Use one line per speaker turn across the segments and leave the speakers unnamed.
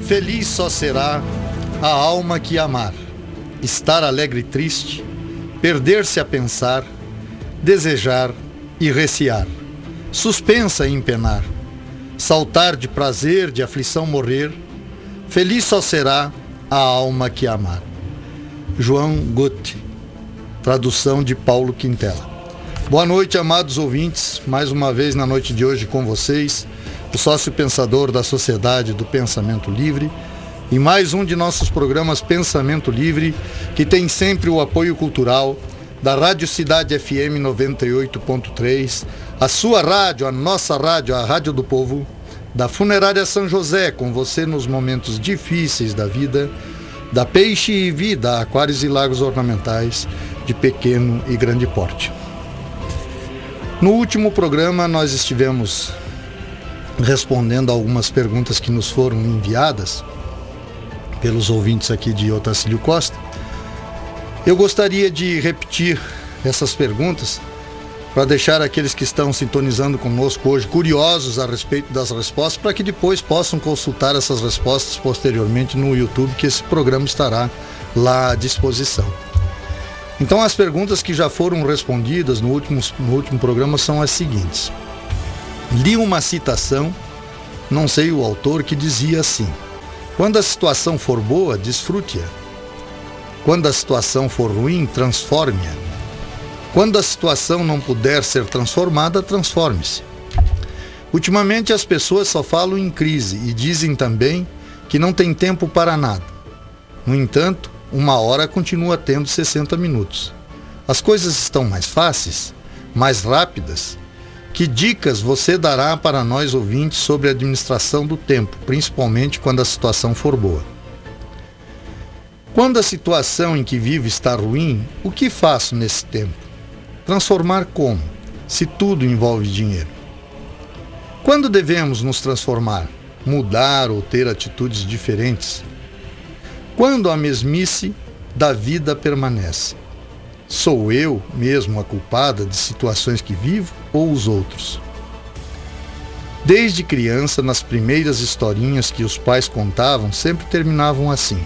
Feliz só será a alma que amar, estar alegre e triste, perder-se a pensar, desejar e recear, suspensa em penar, saltar de prazer, de aflição morrer, feliz só será a alma que amar. João Goethe, tradução de Paulo Quintela. Boa noite, amados ouvintes, mais uma vez na noite de hoje com vocês, o sócio pensador da Sociedade do Pensamento Livre, e mais um de nossos programas Pensamento Livre, que tem sempre o apoio cultural da Rádio Cidade FM 98.3, a sua rádio, a nossa rádio, a Rádio do Povo, da Funerária São José, com você nos momentos difíceis da vida, da Peixe e Vida, aquários e lagos ornamentais de pequeno e grande porte. No último programa nós estivemos respondendo a algumas perguntas que nos foram enviadas pelos ouvintes aqui de Otacílio Costa. Eu gostaria de repetir essas perguntas para deixar aqueles que estão sintonizando conosco hoje curiosos a respeito das respostas, para que depois possam consultar essas respostas posteriormente no YouTube, que esse programa estará lá à disposição. Então, as perguntas que já foram respondidas no último programa são as seguintes. Li uma citação, não sei o autor, que dizia assim: quando a situação for boa, desfrute-a. Quando a situação for ruim, transforme-a. Quando a situação não puder ser transformada, transforme-se. Ultimamente as pessoas só falam em crise e dizem também que não tem tempo para nada. No entanto, uma hora continua tendo 60 minutos. As coisas estão mais fáceis, mais rápidas. Que dicas você dará para nós ouvintes sobre a administração do tempo, principalmente quando a situação for boa? Quando a situação em que vivo está ruim, o que faço nesse tempo? Transformar como, se tudo envolve dinheiro? Quando devemos nos transformar, mudar ou ter atitudes diferentes? Quando a mesmice da vida permanece? Sou eu mesmo a culpada de situações que vivo ou os outros? Desde criança, nas primeiras historinhas que os pais contavam, sempre terminavam assim: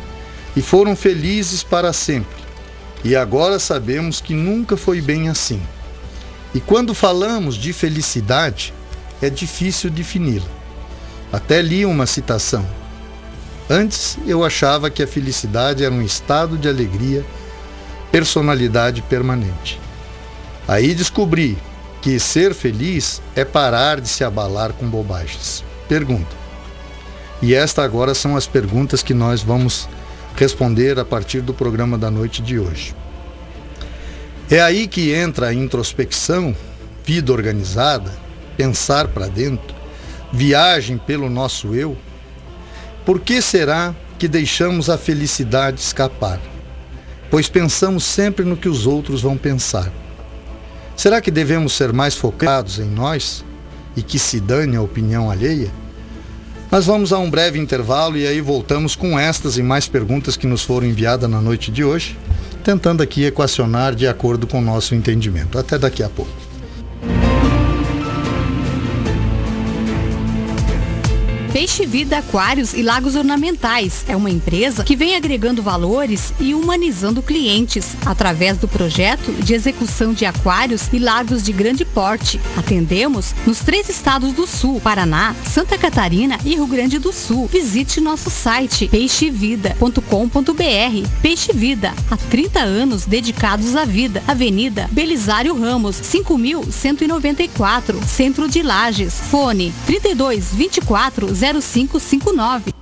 e foram felizes para sempre. E agora sabemos que nunca foi bem assim. E quando falamos de felicidade, é difícil defini-la. Até li uma citação. Antes eu achava que a felicidade era um estado de alegria, personalidade permanente. Aí descobri que ser feliz é parar de se abalar com bobagens. Pergunta. E estas agora são as perguntas que nós vamos responder a partir do programa da noite de hoje. É aí que entra a introspecção, vida organizada, pensar para dentro, viagem pelo nosso eu. Por que será que deixamos a felicidade escapar? Pois pensamos sempre no que os outros vão pensar. Será que devemos ser mais focados em nós e que se dane a opinião alheia? Nós vamos a um breve intervalo e aí voltamos com estas e mais perguntas que nos foram enviadas na noite de hoje, tentando aqui equacionar de acordo com o nosso entendimento. Até daqui a pouco.
Peixe Vida Aquários e Lagos Ornamentais é uma empresa que vem agregando valores e humanizando clientes através do projeto de execução de aquários e lagos de grande porte. Atendemos nos 3 estados do Sul: Paraná, Santa Catarina e Rio Grande do Sul. Visite nosso site peixevida.com.br. Peixe Vida, há 30 anos dedicados à vida. Avenida Belisário Ramos, 5.194, Centro de Lages. Fone 32 24 0559.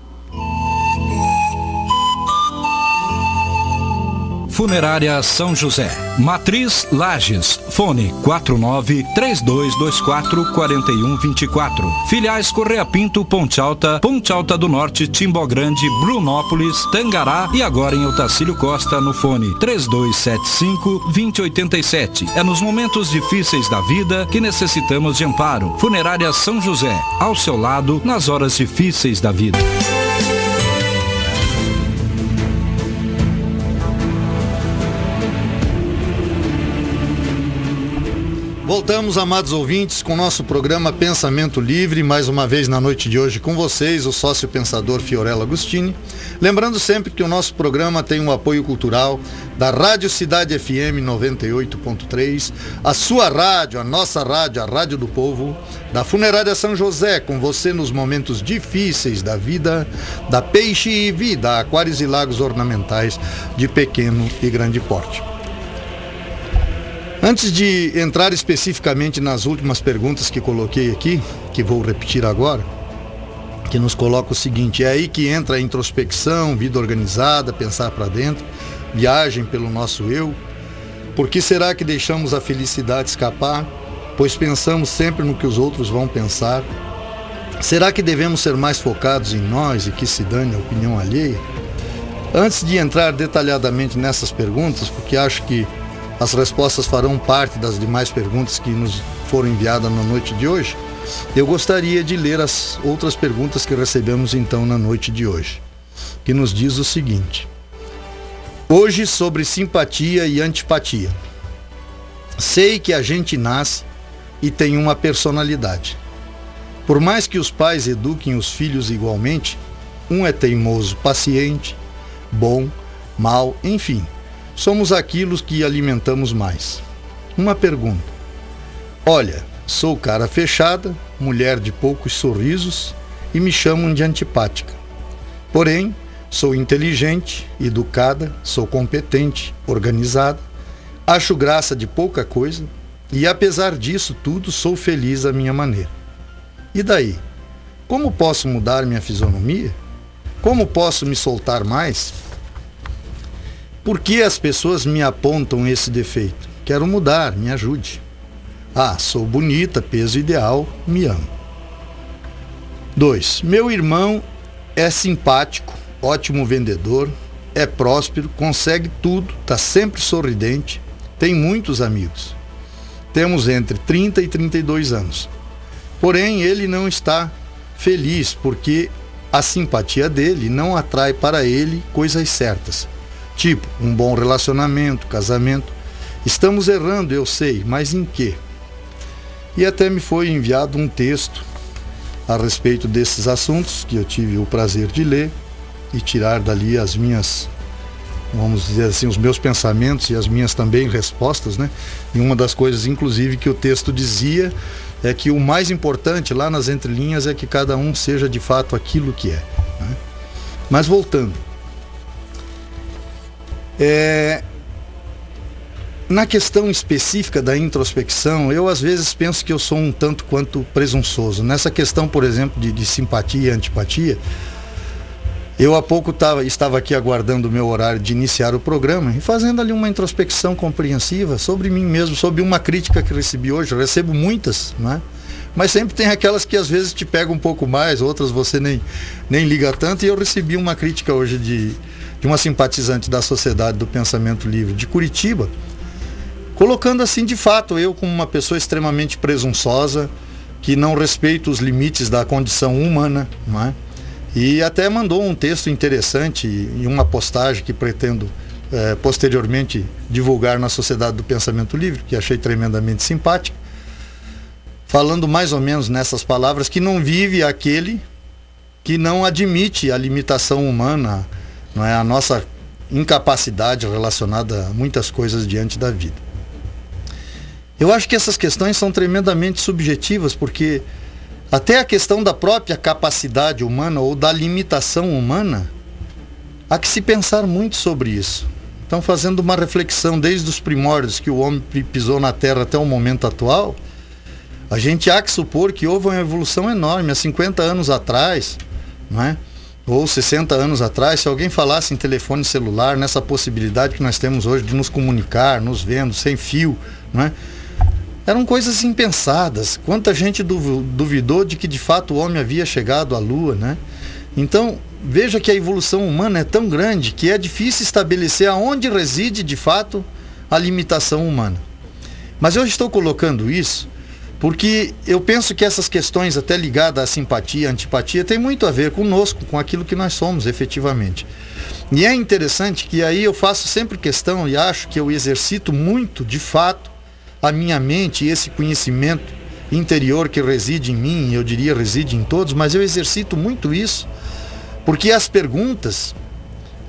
Funerária São José, Matriz Lages, fone 49-3224-4124. Filiais Correia Pinto, Ponte Alta do Norte, Timbó Grande, Brunópolis, Tangará e agora em Otacílio Costa no fone 3275-2087. É nos momentos difíceis da vida que necessitamos de amparo. Funerária São José, ao seu lado nas horas difíceis da vida.
Voltamos, amados ouvintes, com o nosso programa Pensamento Livre, mais uma vez na noite de hoje com vocês, o sócio pensador Fiorello Agostini. Lembrando sempre que o nosso programa tem um apoio cultural da Rádio Cidade FM 98.3, a sua rádio, a nossa rádio, a Rádio do Povo, da Funerária São José, com você nos momentos difíceis da vida, da Peixe e Vida, aquários e lagos ornamentais de pequeno e grande porte. Antes de entrar especificamente nas últimas perguntas que coloquei aqui, que vou repetir agora, que nos coloca o seguinte: é aí que entra a introspecção, vida organizada, pensar para dentro, viagem pelo nosso eu. Por que será que deixamos a felicidade escapar? Pois pensamos sempre no que os outros vão pensar. Será que devemos ser mais focados em nós e que se dane a opinião alheia? Antes de entrar detalhadamente nessas perguntas, porque acho que as respostas farão parte das demais perguntas que nos foram enviadas na noite de hoje, eu gostaria de ler as outras perguntas que recebemos então na noite de hoje, que nos diz o seguinte: hoje, sobre simpatia e antipatia. Sei que a gente nasce e tem uma personalidade. Por mais que os pais eduquem os filhos igualmente, um é teimoso, paciente, bom, mau, enfim, somos aquilo que alimentamos mais. Uma pergunta: olha, sou cara fechada, mulher de poucos sorrisos e me chamam de antipática. Porém, sou inteligente, educada, sou competente, organizada, acho graça de pouca coisa e, apesar disso tudo, sou feliz à minha maneira. E daí? Como posso mudar minha fisionomia? Como posso me soltar mais? Por que as pessoas me apontam esse defeito? Quero mudar, me ajude. Ah, sou bonita, peso ideal, me amo. 2. Meu irmão é simpático, ótimo vendedor, é próspero, consegue tudo, está sempre sorridente, tem muitos amigos. Temos entre 30 e 32 anos. Porém, ele não está feliz porque a simpatia dele não atrai para ele coisas certas. Tipo, um bom relacionamento, casamento. Estamos errando, eu sei, mas em quê? E até me foi enviado um texto a respeito desses assuntos, que eu tive o prazer de ler e tirar dali as minhas, vamos dizer assim, os meus pensamentos e as minhas também respostas, né? E uma das coisas, inclusive, que o texto dizia é que o mais importante lá nas entrelinhas é que cada um seja de fato aquilo que é, né? Mas voltando. Na questão específica da introspecção, eu às vezes penso que eu sou um tanto quanto presunçoso. Nessa questão, por exemplo, de simpatia e antipatia, eu há pouco estava aqui aguardando o meu horário de iniciar o programa e fazendo ali uma introspecção compreensiva sobre mim mesmo, sobre uma crítica que recebi hoje. Eu recebo muitas, né? Mas sempre tem aquelas que às vezes te pegam um pouco mais, outras você nem liga tanto. E eu recebi uma crítica hoje de uma simpatizante da Sociedade do Pensamento Livre de Curitiba, colocando assim, de fato, eu como uma pessoa extremamente presunçosa, que não respeita os limites da condição humana, não é? E até mandou um texto interessante em uma postagem que pretendo posteriormente divulgar na Sociedade do Pensamento Livre, que achei tremendamente simpática, falando mais ou menos nessas palavras, que não vive aquele que não admite a limitação humana, não é, a nossa incapacidade relacionada a muitas coisas diante da vida. Eu acho que essas questões são tremendamente subjetivas, porque até a questão da própria capacidade humana ou da limitação humana, há que se pensar muito sobre isso. Então, fazendo uma reflexão desde os primórdios que o homem pisou na Terra até o momento atual, a gente há que supor que houve uma evolução enorme. Há 50 anos atrás, não é? Ou 60 anos atrás, se alguém falasse em telefone celular, nessa possibilidade que nós temos hoje de nos comunicar, nos vendo, sem fio, não é? Eram coisas impensadas. Quanta gente duvidou de que de fato o homem havia chegado à Lua, né? Então, veja que a evolução humana é tão grande que é difícil estabelecer aonde reside de fato a limitação humana. Mas eu estou colocando isso porque eu penso que essas questões até ligadas à simpatia, à antipatia, tem muito a ver conosco, com aquilo que nós somos efetivamente. E é interessante que aí eu faço sempre questão e acho que eu exercito muito, de fato, a minha mente, esse conhecimento interior que reside em mim, eu diria reside em todos, mas eu exercito muito isso, porque as perguntas,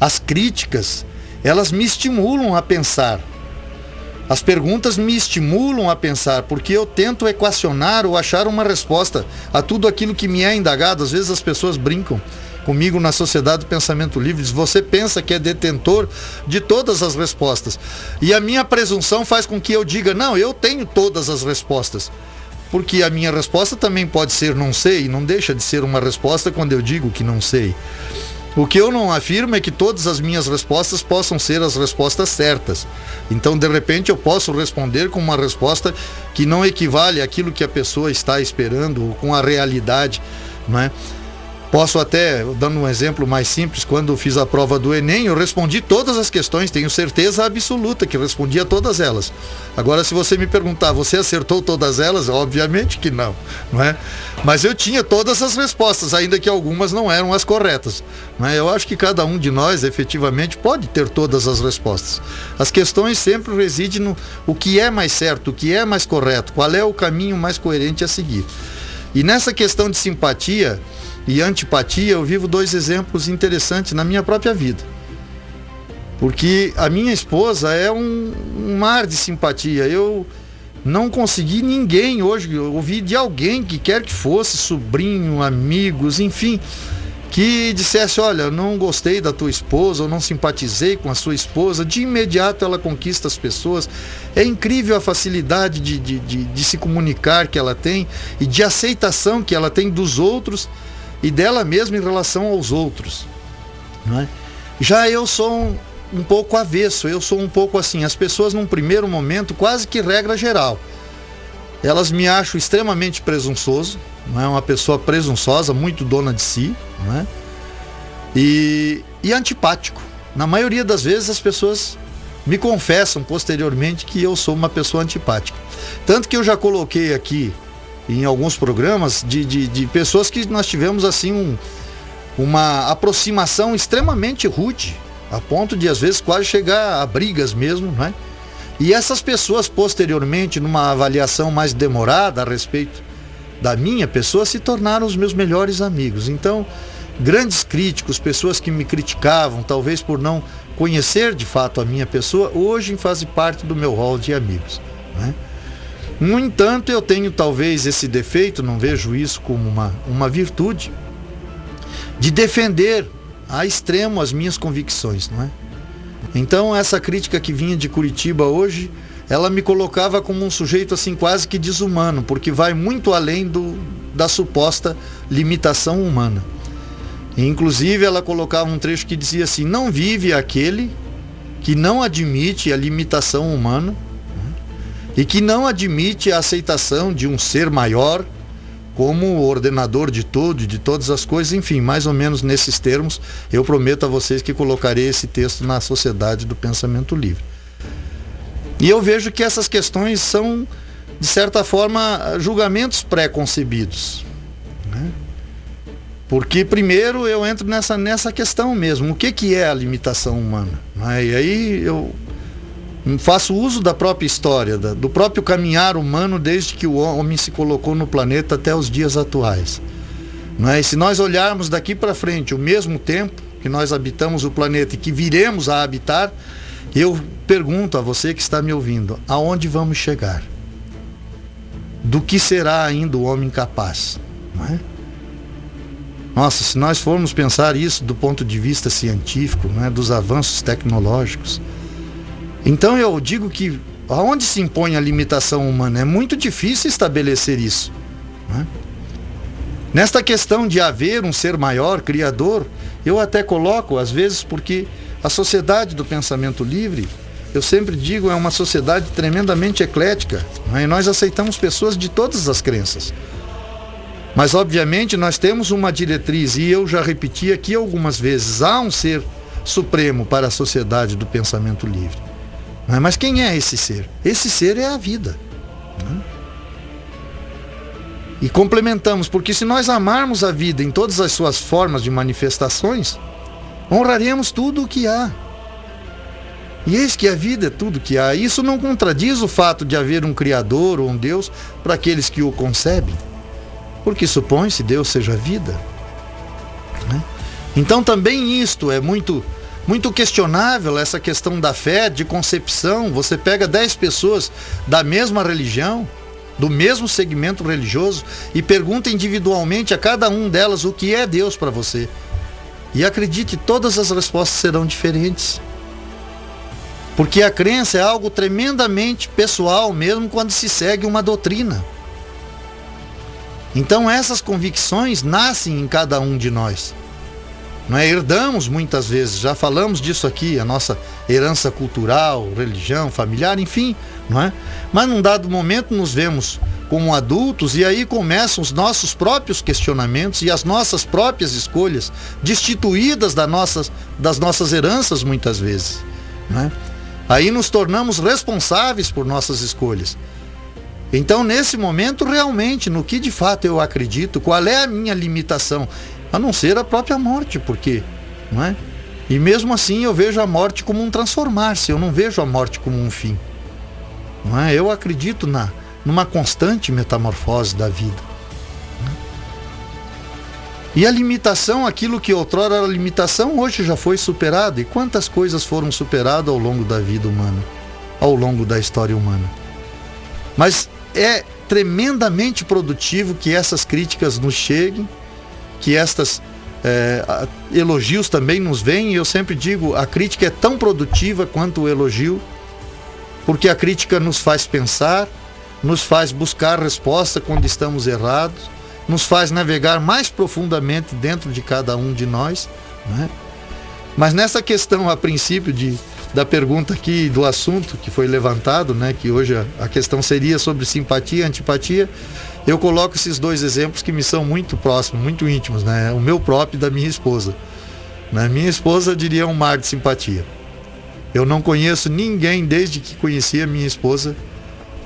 as críticas, elas me estimulam a pensar. As perguntas me estimulam a pensar, porque eu tento equacionar ou achar uma resposta a tudo aquilo que me é indagado. Às vezes as pessoas brincam comigo na Sociedade do Pensamento Livre, diz: você pensa que é detentor de todas as respostas. E a minha presunção faz com que eu diga: não, eu tenho todas as respostas. Porque a minha resposta também pode ser não sei, e não deixa de ser uma resposta quando eu digo que não sei. O que eu não afirmo é que todas as minhas respostas possam ser as respostas certas. Então, de repente, eu posso responder com uma resposta que não equivale àquilo que a pessoa está esperando, ou com a realidade, não é? Posso até, dando um exemplo mais simples, quando eu fiz a prova do Enem, eu respondi todas as questões, tenho certeza absoluta que respondi a todas elas. Agora, se você me perguntar, você acertou todas elas? Obviamente que não, não é? Mas eu tinha todas as respostas, ainda que algumas não eram as corretas, não é? Eu acho que cada um de nós, efetivamente, pode ter todas as respostas. As questões sempre residem no o que é mais certo, o que é mais correto, qual é o caminho mais coerente a seguir. E nessa questão de simpatia e antipatia, eu vivo dois exemplos interessantes na minha própria vida. Porque a minha esposa é um mar de simpatia. Eu não consegui ninguém hoje, eu ouvi de alguém que quer que fosse, sobrinho, amigos, enfim, que dissesse: olha, não gostei da tua esposa, ou não simpatizei com a sua esposa. De imediato ela conquista as pessoas. É incrível a facilidade de se comunicar que ela tem, e de aceitação que ela tem dos outros e dela mesma em relação aos outros, não é? Já eu sou um pouco avesso, eu sou um pouco assim. As pessoas num primeiro momento, quase que regra geral, elas me acham extremamente presunçoso, não é? Uma pessoa presunçosa, muito dona de si, não é? E antipático. Na maioria das vezes as pessoas me confessam posteriormente que eu sou uma pessoa antipática. Tanto que eu já coloquei aqui em alguns programas de pessoas que nós tivemos assim uma aproximação extremamente rude, a ponto de às vezes quase chegar a brigas mesmo, né? E essas pessoas posteriormente, numa avaliação mais demorada a respeito da minha pessoa, se tornaram os meus melhores amigos. Então, grandes críticos, pessoas que me criticavam, talvez por não conhecer de fato a minha pessoa, hoje fazem parte do meu rol de amigos, né? No entanto, eu tenho talvez esse defeito, não vejo isso como uma virtude, de defender a extremo as minhas convicções, não é? Então, essa crítica que vinha de Curitiba hoje, ela me colocava como um sujeito assim quase que desumano, porque vai muito além da suposta limitação humana. E, inclusive, ela colocava um trecho que dizia assim: não vive aquele que não admite a limitação humana, e que não admite a aceitação de um ser maior como ordenador de tudo, de todas as coisas. Enfim, mais ou menos nesses termos, eu prometo a vocês que colocarei esse texto na Sociedade do Pensamento Livre. E eu vejo que essas questões são, de certa forma, julgamentos pré-concebidos, né? Porque primeiro eu entro nessa questão mesmo: o que é a limitação humana, né? E aí eu faço uso da própria história, do próprio caminhar humano desde que o homem se colocou no planeta até os dias atuais, não é? E se nós olharmos daqui para frente o mesmo tempo que nós habitamos o planeta e que viremos a habitar, eu pergunto a você que está me ouvindo: aonde vamos chegar? Do que será ainda o homem capaz, não é? Nossa, se nós formos pensar isso do ponto de vista científico, não é? Dos avanços tecnológicos, então eu digo que aonde se impõe a limitação humana? É muito difícil estabelecer isso, né? Nesta questão de haver um ser maior, criador, eu até coloco, às vezes, porque a Sociedade do Pensamento Livre, eu sempre digo, é uma sociedade tremendamente eclética, né? E nós aceitamos pessoas de todas as crenças. Mas, obviamente, nós temos uma diretriz, e eu já repeti aqui algumas vezes: há um ser supremo para a Sociedade do Pensamento Livre. Mas quem é esse ser? Esse ser é a vida, né? E complementamos, porque se nós amarmos a vida em todas as suas formas de manifestações, honraremos tudo o que há. E eis que a vida é tudo que há. Isso não contradiz o fato de haver um Criador ou um Deus para aqueles que o concebem, porque supõe-se Deus seja vida, né? Então também isto é muito questionável, essa questão da fé, de concepção. Você pega 10 pessoas da mesma religião, do mesmo segmento religioso, e pergunta individualmente a cada um delas o que é Deus para você. E acredite, todas as respostas serão diferentes. Porque a crença é algo tremendamente pessoal, mesmo quando se segue uma doutrina. Então essas convicções nascem em cada um de nós. Não é? Herdamos muitas vezes, já falamos disso aqui, a nossa herança cultural, religião, familiar, enfim, não é? Mas num dado momento nos vemos como adultos e aí começam os nossos próprios questionamentos e as nossas próprias escolhas, destituídas das nossas heranças muitas vezes, não é? Aí nos tornamos responsáveis por nossas escolhas. Então nesse momento realmente, no que de fato eu acredito, qual é a minha limitação? A não ser a própria morte, porque, não é? E mesmo assim eu vejo a morte como um transformar-se, eu não vejo a morte como um fim, não é? Eu acredito numa constante metamorfose da vida, não é? E a limitação, aquilo que outrora era limitação, hoje já foi superado. E quantas coisas foram superadas ao longo da vida humana, ao longo da história humana. Mas é tremendamente produtivo que essas críticas nos cheguem, que estas elogios também nos vêm. E eu sempre digo, a crítica é tão produtiva quanto o elogio, porque a crítica nos faz pensar, nos faz buscar resposta quando estamos errados, nos faz navegar mais profundamente dentro de cada um de nós, né? Mas nessa questão, a princípio, da pergunta aqui, do assunto que foi levantado, né, que hoje a questão seria sobre simpatia e antipatia, eu coloco esses 2 exemplos que me são muito próximos, muito íntimos, né? O meu próprio e da minha esposa, né? Minha esposa, eu diria, um mar de simpatia. Eu não conheço ninguém, desde que conheci a minha esposa,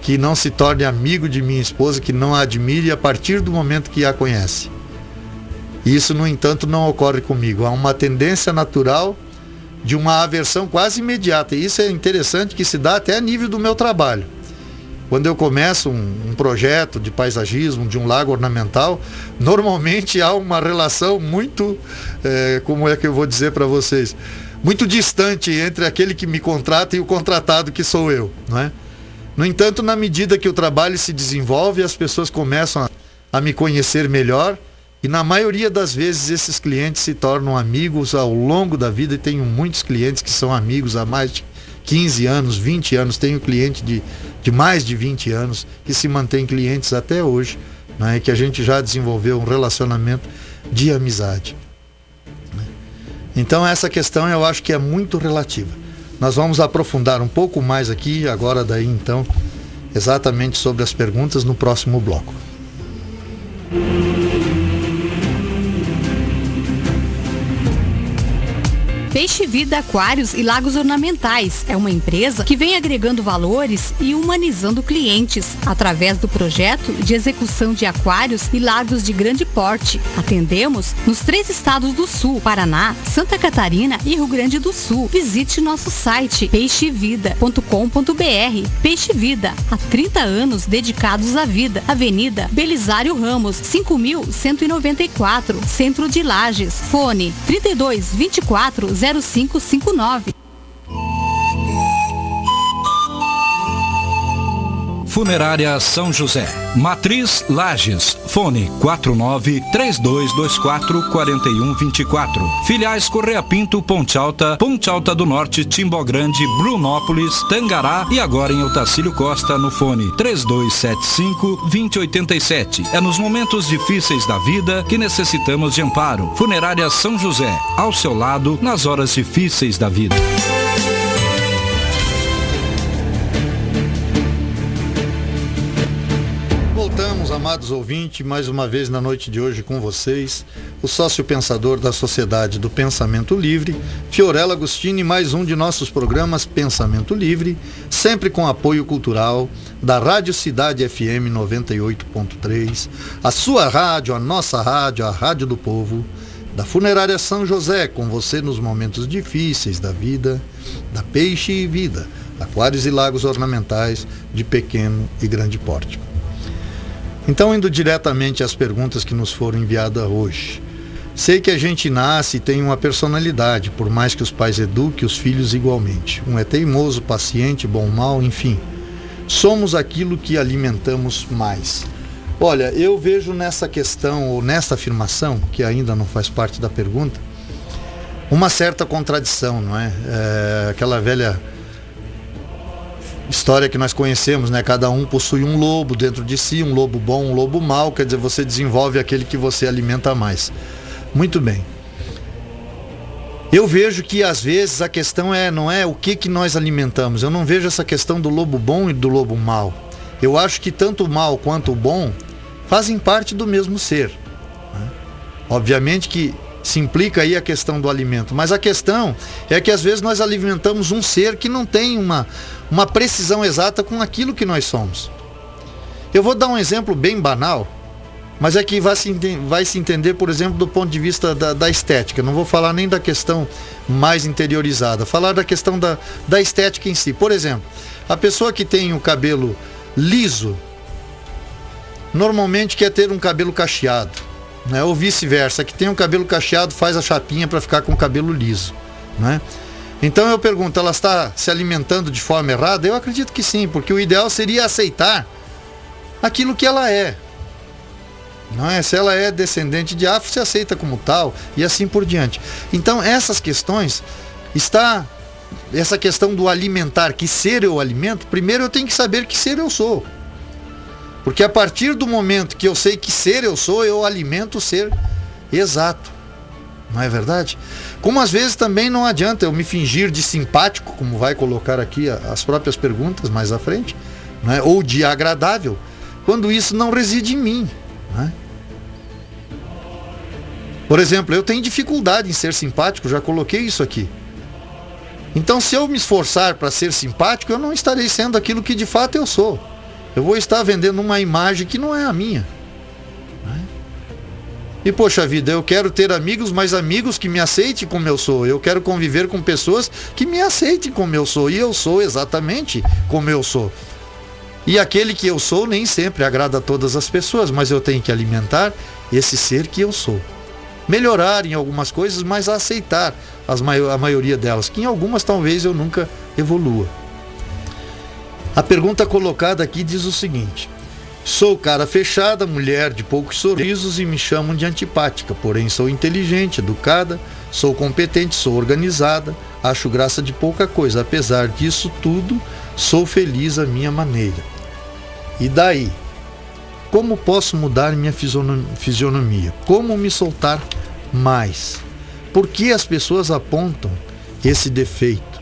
que não se torne amigo de minha esposa, que não a admire a partir do momento que a conhece. Isso, no entanto, não ocorre comigo. Há uma tendência natural de uma aversão quase imediata. E isso é interessante, que se dá até a nível do meu trabalho. Quando eu começo um projeto de paisagismo, de um lago ornamental, normalmente há uma relação muito, como é que eu vou dizer para vocês, muito distante entre aquele que me contrata e o contratado, que sou eu, não é? No entanto, na medida que o trabalho se desenvolve, as pessoas começam a me conhecer melhor, e na maioria das vezes esses clientes se tornam amigos ao longo da vida. E tenho muitos clientes que são amigos há mais de 15 anos, 20 anos. Tenho cliente de mais de 20 anos que se mantém clientes até hoje, né? Que a gente já desenvolveu um relacionamento de amizade, né? Então essa questão eu acho que é muito relativa. Nós vamos aprofundar um pouco mais aqui, agora daí então, exatamente sobre as perguntas no próximo bloco.
Peixe Vida Aquários e Lagos Ornamentais é uma empresa que vem agregando valores e humanizando clientes através do projeto de execução de aquários e lagos de grande porte. Atendemos nos 3 estados do Sul: Paraná, Santa Catarina e Rio Grande do Sul. Visite nosso site peixevida.com.br. Peixe Vida, há 30 anos dedicados à vida. Avenida Belisário Ramos, 5.194, Centro de Lages. Fone 3224 0559.
Funerária São José, Matriz Lages, fone 49-3224-4124. Filiais Correia Pinto, Ponte Alta do Norte, Timbó Grande, Brunópolis, Tangará e agora em Otacílio Costa no fone 3275-2087. É nos momentos difíceis da vida que necessitamos de amparo. Funerária São José, ao seu lado nas horas difíceis da vida.
Amados ouvintes, mais uma vez na noite de hoje com vocês, o sócio pensador da Sociedade do Pensamento Livre, Fiorella Agostini, mais um de nossos programas Pensamento Livre, sempre com apoio cultural da Rádio Cidade FM 98.3, a sua rádio, a nossa rádio, a Rádio do Povo, da Funerária São José, com você nos momentos difíceis da vida, da Peixe e Vida, aquários e lagos ornamentais de pequeno e grande porte. Então, indo diretamente às perguntas que nos foram enviadas hoje. Sei que a gente nasce e tem uma personalidade, por mais que os pais eduquem os filhos igualmente. Um é teimoso, paciente, bom, mal, enfim. Somos aquilo que alimentamos mais. Olha, eu vejo nessa questão, ou nessa afirmação, que ainda não faz parte da pergunta, uma certa contradição, não é? Aquela velha história que nós conhecemos, né? Cada um possui um lobo dentro de si, um lobo bom, um lobo mau, quer dizer, você desenvolve aquele que você alimenta mais. Muito bem. Eu vejo que às vezes a questão não é o que nós alimentamos. Eu não vejo essa questão do lobo bom e do lobo mau. Eu acho que tanto o mal quanto o bom fazem parte do mesmo ser, né? Obviamente que se implica aí a questão do alimento, mas a questão é que às vezes nós alimentamos um ser que não tem uma precisão exata com aquilo que nós somos. Eu vou dar um exemplo bem banal, mas é que vai se entender, por exemplo, do ponto de vista da estética. Não vou falar nem da questão mais interiorizada, falar da questão da estética em si. Por exemplo, a pessoa que tem o cabelo liso, normalmente quer ter um cabelo cacheado, né? Ou vice-versa, que tem um cabelo cacheado faz a chapinha para ficar com o cabelo liso, né? Então eu pergunto, ela está se alimentando de forma errada? Eu acredito que sim, porque o ideal seria aceitar aquilo que ela é. Não é? Se ela é descendente de afro, se aceita como tal e assim por diante. Então essas questões, essa questão do alimentar, que ser eu alimento, primeiro eu tenho que saber que ser eu sou. Porque a partir do momento que eu sei que ser eu sou, eu alimento o ser exato. Não é verdade? Como às vezes também não adianta eu me fingir de simpático, como vai colocar aqui as próprias perguntas mais à frente, né? Ou de agradável, quando isso não reside em mim, né? Por exemplo, eu tenho dificuldade em ser simpático, já coloquei isso aqui. Então, se eu me esforçar para ser simpático, eu não estarei sendo aquilo que de fato eu sou. Eu vou estar vendendo uma imagem que não é a minha, né? E poxa vida, eu quero ter amigos, mas amigos que me aceitem como eu sou. Eu quero conviver com pessoas que me aceitem como eu sou. E eu sou exatamente como eu sou. E aquele que eu sou nem sempre agrada a todas as pessoas, mas eu tenho que alimentar esse ser que eu sou. Melhorar em algumas coisas, mas aceitar a maioria delas, que em algumas talvez eu nunca evolua. A pergunta colocada aqui diz o seguinte: sou cara fechada, mulher de poucos sorrisos e me chamam de antipática, porém sou inteligente, educada, sou competente, sou organizada, acho graça de pouca coisa, apesar disso tudo, sou feliz à minha maneira. E daí? Como posso mudar minha fisionomia? Como me soltar mais? Por que as pessoas apontam esse defeito?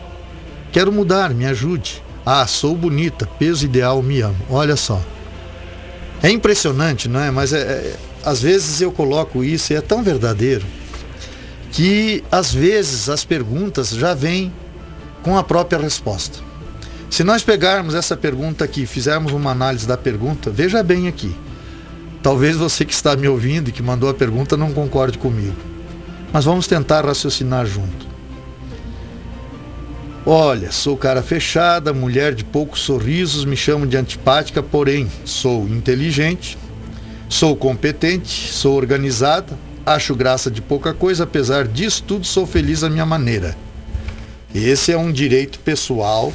Quero mudar, me ajude. Ah, sou bonita, peso ideal, me amo. Olha só. É impressionante, não é? Mas às vezes eu coloco isso e é tão verdadeiro que às vezes as perguntas já vêm com a própria resposta. Se nós pegarmos essa pergunta aqui, fizermos uma análise da pergunta, veja bem aqui. Talvez você que está me ouvindo e que mandou a pergunta não concorde comigo. Mas vamos tentar raciocinar junto. Olha, sou cara fechada, mulher de poucos sorrisos, me chamam de antipática, porém sou inteligente, sou competente, sou organizada, acho graça de pouca coisa, apesar disso tudo sou feliz à minha maneira. Esse é um direito pessoal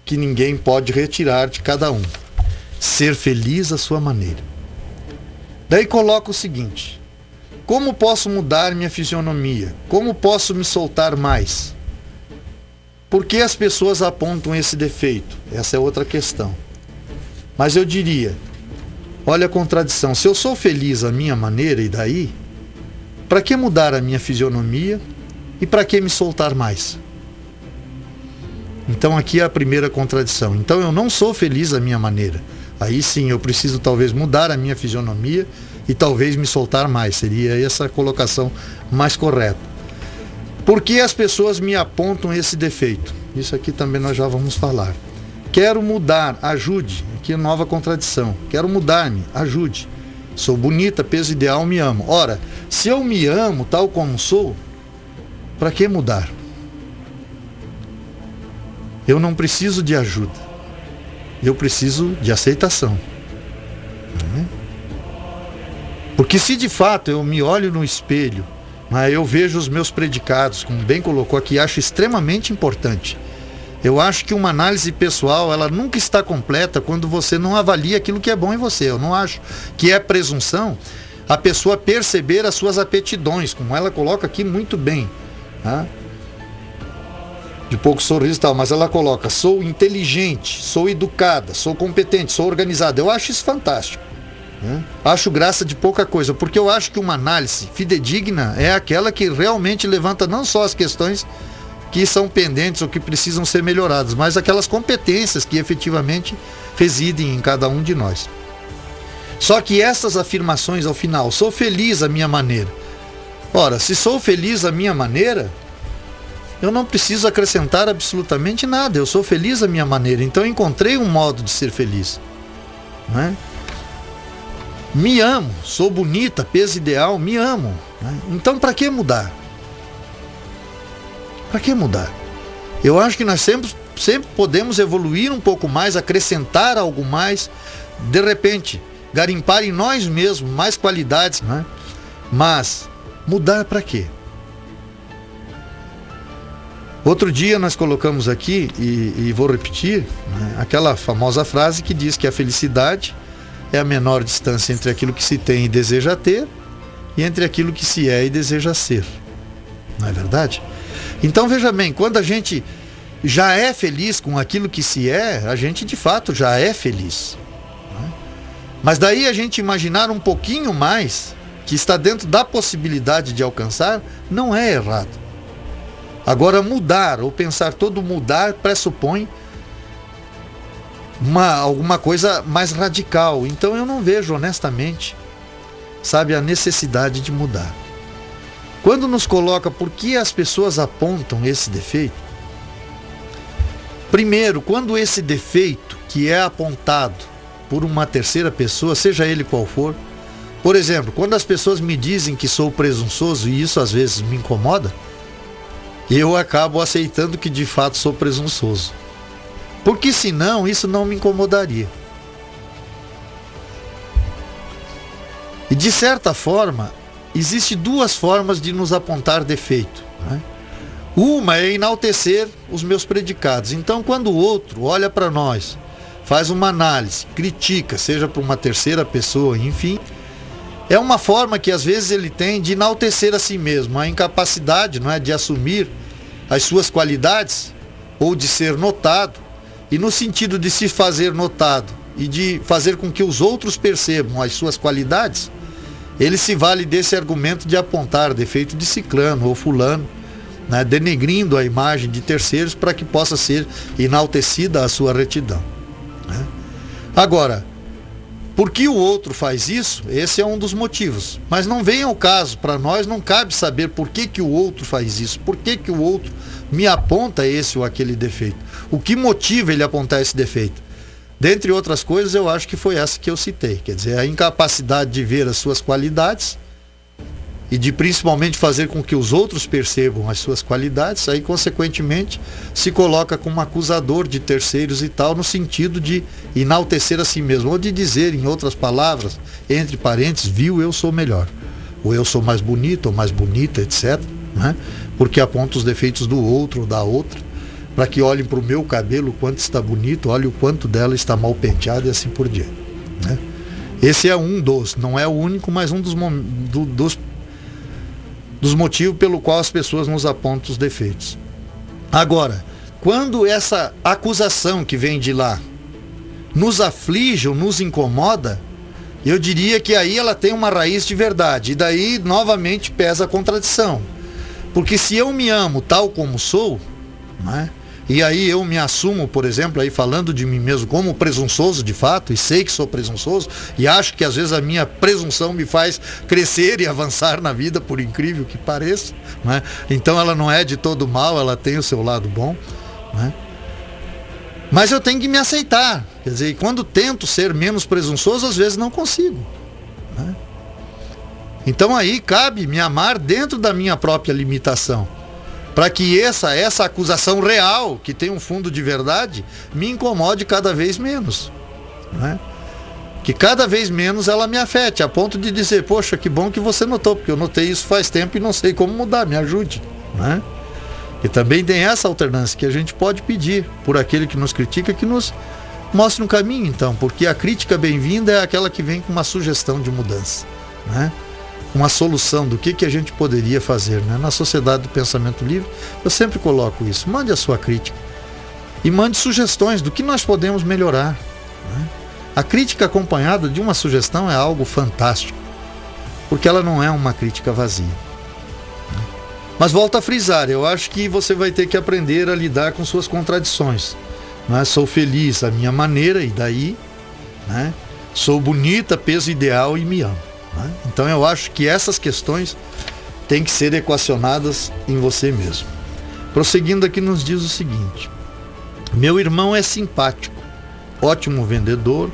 que ninguém pode retirar de cada um. Ser feliz à sua maneira. Daí coloca o seguinte: como posso mudar minha fisionomia? Como posso me soltar mais? Por que as pessoas apontam esse defeito? Essa é outra questão. Mas eu diria, olha a contradição. Se eu sou feliz à minha maneira, e daí? Para que mudar a minha fisionomia e para que me soltar mais? Então aqui é a primeira contradição. Então eu não sou feliz à minha maneira. Aí sim eu preciso talvez mudar a minha fisionomia e talvez me soltar mais. Seria essa a colocação mais correta. Por que as pessoas me apontam esse defeito? Isso aqui também nós já vamos falar. Quero mudar, ajude. Aqui é nova contradição. Quero mudar-me, ajude. Sou bonita, peso ideal, me amo. Ora, se eu me amo tal como sou, para que mudar? Eu não preciso de ajuda. Eu preciso de aceitação. Porque se de fato eu me olho no espelho, eu vejo os meus predicados, como bem colocou aqui, acho extremamente importante. Eu acho que uma análise pessoal, ela nunca está completa quando você não avalia aquilo que é bom em você. Eu não acho que é presunção a pessoa perceber as suas aptidões, como ela coloca aqui muito bem. Tá? De pouco sorriso e tal, mas ela coloca: sou inteligente, sou educada, sou competente, sou organizada. Eu acho isso fantástico. Acho graça de pouca coisa, porque eu acho que uma análise fidedigna é aquela que realmente levanta não só as questões que são pendentes ou que precisam ser melhoradas, mas aquelas competências que efetivamente residem em cada um de nós. Só que essas afirmações ao final: sou feliz à minha maneira. Ora, se sou feliz à minha maneira, eu não preciso acrescentar absolutamente nada. Eu sou feliz à minha maneira, então eu encontrei um modo de ser feliz. Não é? Me amo, sou bonita, peso ideal, me amo. Então para que mudar? Para que mudar? Eu acho que nós sempre podemos evoluir um pouco mais, acrescentar algo mais, de repente, garimpar em nós mesmos mais qualidades, né? Mas mudar para quê? Outro dia nós colocamos aqui, e vou repetir, né, aquela famosa frase que diz que a felicidade é a menor distância entre aquilo que se tem e deseja ter e entre aquilo que se é e deseja ser. Não é verdade? Então veja bem, quando a gente já é feliz com aquilo que se é, a gente de fato já é feliz. Né? Mas daí a gente imaginar um pouquinho mais, que está dentro da possibilidade de alcançar, não é errado. Agora, mudar ou pensar todo mudar pressupõe alguma coisa mais radical. Então eu não vejo, honestamente, a necessidade de mudar. Quando nos coloca por que as pessoas apontam esse defeito, primeiro, quando esse defeito que é apontado por uma terceira pessoa, seja ele qual for, por exemplo, quando as pessoas me dizem que sou presunçoso, e isso às vezes me incomoda, eu acabo aceitando que de fato sou presunçoso. Porque senão isso não me incomodaria. E de certa forma, existem duas formas de nos apontar defeito. Né? Uma é enaltecer os meus predicados. Então, quando o outro olha para nós, faz uma análise, critica, seja por uma terceira pessoa, enfim, é uma forma que às vezes ele tem de enaltecer a si mesmo, a incapacidade, não é, de assumir as suas qualidades ou de ser notado. E no sentido de se fazer notado e de fazer com que os outros percebam as suas qualidades, ele se vale desse argumento de apontar defeito de ciclano ou fulano, né, denegrindo a imagem de terceiros para que possa ser enaltecida a sua retidão. Né? Agora, por que o outro faz isso? Esse é um dos motivos. Mas não vem ao caso, para nós não cabe saber por que o outro faz isso, por que o outro me aponta esse ou aquele defeito. O que motiva ele a apontar esse defeito? Dentre outras coisas, eu acho que foi essa que eu citei. Quer dizer, a incapacidade de ver as suas qualidades e de principalmente fazer com que os outros percebam as suas qualidades, aí consequentemente se coloca como acusador de terceiros e tal, no sentido de enaltecer a si mesmo, ou de dizer, em outras palavras, entre parênteses, viu, eu sou melhor, ou eu sou mais bonito ou mais bonita, etc. Né? Porque aponta os defeitos do outro ou da outra, para que olhem para o meu cabelo o quanto está bonito, olhem o quanto dela está mal penteado e assim por diante. Né? Esse é um dos, não é o único, mas um dos motivos pelo qual as pessoas nos apontam os defeitos. Agora, quando essa acusação que vem de lá nos aflige ou nos incomoda, eu diria que aí ela tem uma raiz de verdade. E daí, novamente, pesa a contradição. Porque se eu me amo tal como sou, né, e aí eu me assumo, por exemplo, aí falando de mim mesmo como presunçoso de fato, e sei que sou presunçoso, e acho que às vezes a minha presunção me faz crescer e avançar na vida, por incrível que pareça, né? Então ela não é de todo mal, ela tem o seu lado bom, né? Mas eu tenho que me aceitar. Quer dizer, quando tento ser menos presunçoso, às vezes não consigo, né? Então aí cabe me amar dentro da minha própria limitação, para que essa acusação real, que tem um fundo de verdade, me incomode cada vez menos, né? Que cada vez menos ela me afete, a ponto de dizer, poxa, que bom que você notou, porque eu notei isso faz tempo e não sei como mudar, me ajude, né? E também tem essa alternância que a gente pode pedir por aquele que nos critica, que nos mostre um caminho, então, porque a crítica bem-vinda é aquela que vem com uma sugestão de mudança, né? Uma solução do que a gente poderia fazer, né? Na Sociedade do Pensamento Livre, eu sempre coloco isso. Mande a sua crítica e mande sugestões do que nós podemos melhorar, né? A crítica acompanhada de uma sugestão é algo fantástico, porque ela não é uma crítica vazia, né? Mas volto a frisar, eu acho que você vai ter que aprender a lidar com suas contradições, né? Sou feliz à minha maneira e daí, né? Sou bonita, peso ideal e me amo. Então eu acho que essas questões têm que ser equacionadas em você mesmo. Prosseguindo aqui, nos diz o seguinte: meu irmão é simpático, ótimo vendedor,